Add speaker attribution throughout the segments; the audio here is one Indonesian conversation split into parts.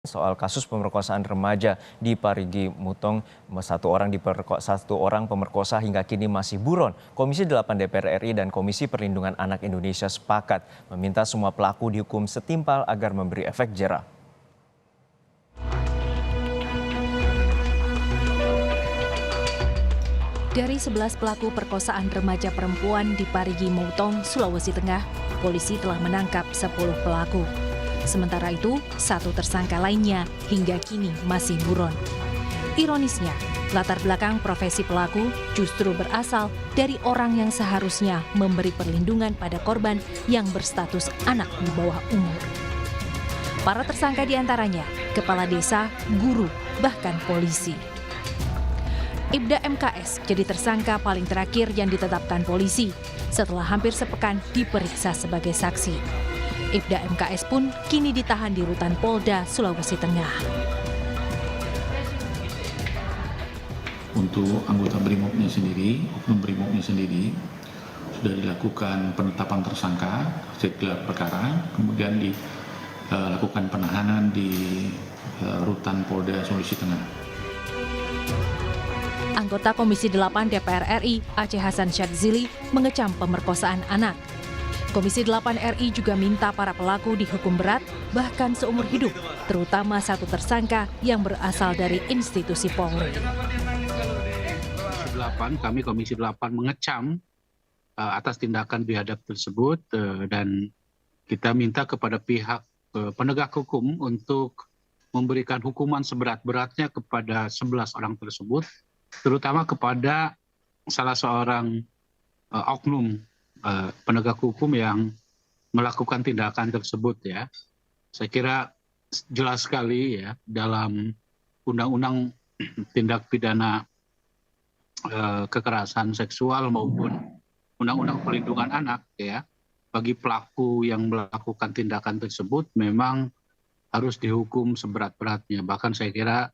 Speaker 1: Soal kasus pemerkosaan remaja di Parigi Mutong, satu orang pemerkosa hingga kini masih buron. Komisi 8 DPR RI dan Komisi Perlindungan Anak Indonesia sepakat meminta semua pelaku dihukum setimpal agar memberi efek jera.
Speaker 2: Dari 11 pelaku perkosaan remaja perempuan di Parigi Mutong, Sulawesi Tengah, polisi telah menangkap 10 pelaku. Sementara itu, satu tersangka lainnya hingga kini masih buron. Ironisnya, latar belakang profesi pelaku justru berasal dari orang yang seharusnya memberi perlindungan pada korban yang berstatus anak di bawah umur. Para tersangka diantaranya kepala desa, guru, bahkan polisi. Ibda MKS jadi tersangka paling terakhir yang ditetapkan polisi setelah hampir sepekan diperiksa sebagai saksi. Ibda MKS pun kini ditahan di Rutan Polda, Sulawesi Tengah.
Speaker 3: Untuk anggota Brimobnya sendiri, oknum Brimobnya sendiri, sudah dilakukan penetapan tersangka segelar perkara, kemudian dilakukan penahanan di Rutan Polda Sulawesi Tengah.
Speaker 2: Anggota Komisi 8 DPR RI, Aceh Hasan Syadzili, mengecam pemerkosaan anak. Komisi 8 RI juga minta para pelaku dihukum berat, bahkan seumur hidup, terutama satu tersangka yang berasal dari institusi Polri.
Speaker 4: Kami Komisi 8 mengecam atas tindakan biadab tersebut dan kita minta kepada pihak penegak hukum untuk memberikan hukuman seberat-beratnya kepada 11 orang tersebut, terutama kepada salah seorang oknum penegak hukum yang melakukan tindakan tersebut ya. Saya kira jelas sekali ya dalam undang-undang tindak pidana kekerasan seksual maupun undang-undang perlindungan anak ya, bagi pelaku yang melakukan tindakan tersebut memang harus dihukum seberat-beratnya. Bahkan saya kira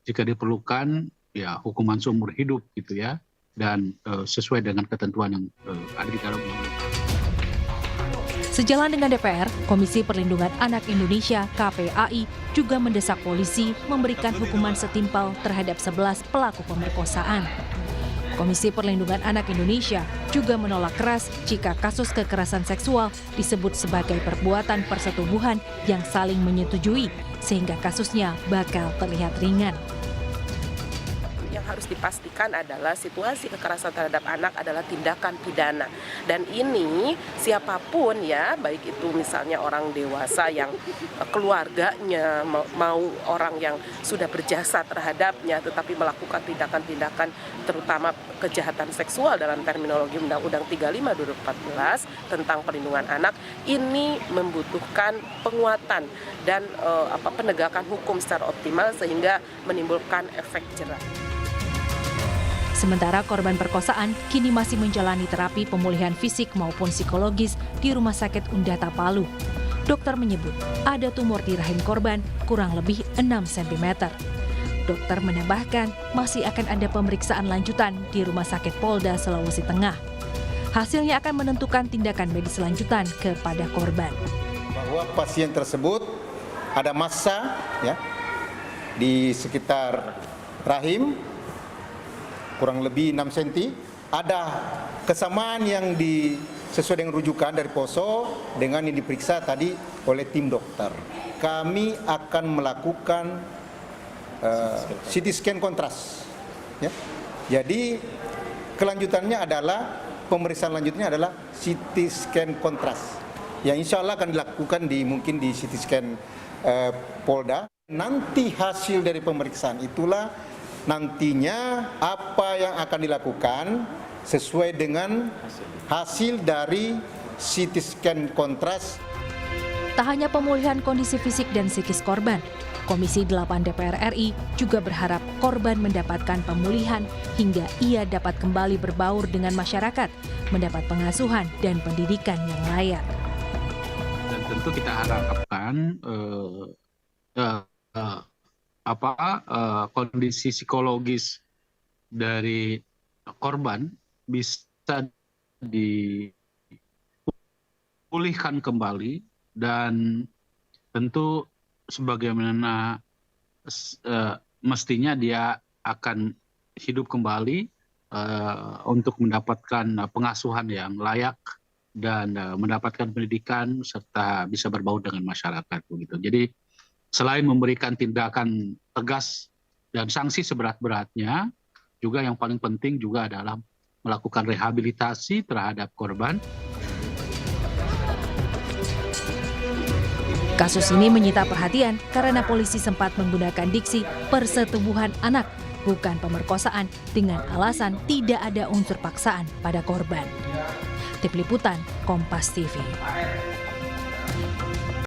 Speaker 4: jika diperlukan ya hukuman seumur hidup gitu ya, dan sesuai dengan ketentuan yang ada di dalam undang-undang.
Speaker 2: Sejalan dengan DPR, Komisi Perlindungan Anak Indonesia (KPAI) juga mendesak polisi memberikan hukuman setimpal terhadap 11 pelaku pemerkosaan. Komisi Perlindungan Anak Indonesia juga menolak keras jika kasus kekerasan seksual disebut sebagai perbuatan persetubuhan yang saling menyetujui, sehingga kasusnya bakal terlihat ringan.
Speaker 5: Harus dipastikan adalah situasi kekerasan terhadap anak adalah tindakan pidana, dan ini siapapun ya, baik itu misalnya orang dewasa yang keluarganya mau orang yang sudah berjasa terhadapnya tetapi melakukan tindakan-tindakan terutama kejahatan seksual dalam terminologi Undang-Undang 35 2014 tentang perlindungan anak, ini membutuhkan penguatan dan penegakan hukum secara optimal sehingga menimbulkan efek jera.
Speaker 2: Sementara korban perkosaan kini masih menjalani terapi pemulihan fisik maupun psikologis di Rumah Sakit Undata Palu. Dokter menyebut ada tumor di rahim korban kurang lebih 6 cm. Dokter menambahkan masih akan ada pemeriksaan lanjutan di Rumah Sakit Polda Sulawesi Tengah. Hasilnya akan menentukan tindakan medis lanjutan kepada korban.
Speaker 6: Bahwa pasien tersebut ada massa ya di sekitar rahim kurang lebih 6 cm, ada kesamaan yang sesuai dengan rujukan dari POSO dengan yang diperiksa tadi oleh tim dokter. Kami akan melakukan CT scan kontras. Ya. Jadi kelanjutannya adalah pemeriksaan lanjutnya adalah CT scan kontras, yang insya Allah akan dilakukan mungkin di CT scan Polda. Nanti hasil dari pemeriksaan itulah nantinya apa yang akan dilakukan sesuai dengan hasil dari CT scan kontras.
Speaker 2: Tak hanya pemulihan kondisi fisik dan psikis korban, Komisi 8 DPR RI juga berharap korban mendapatkan pemulihan hingga ia dapat kembali berbaur dengan masyarakat, mendapat pengasuhan dan pendidikan yang layak.
Speaker 4: Dan tentu kita harapkan kondisi psikologis dari korban bisa dipulihkan kembali, dan tentu sebagaimana mestinya dia akan hidup kembali untuk mendapatkan pengasuhan yang layak dan mendapatkan pendidikan serta bisa berbaur dengan masyarakat begitu. Jadi selain memberikan tindakan tegas dan sanksi seberat-beratnya, juga yang paling penting juga adalah melakukan rehabilitasi terhadap korban.
Speaker 2: Kasus ini menyita perhatian karena polisi sempat menggunakan diksi persetubuhan anak, bukan pemerkosaan, dengan alasan tidak ada unsur paksaan pada korban. Tim Liputan, Kompas TV.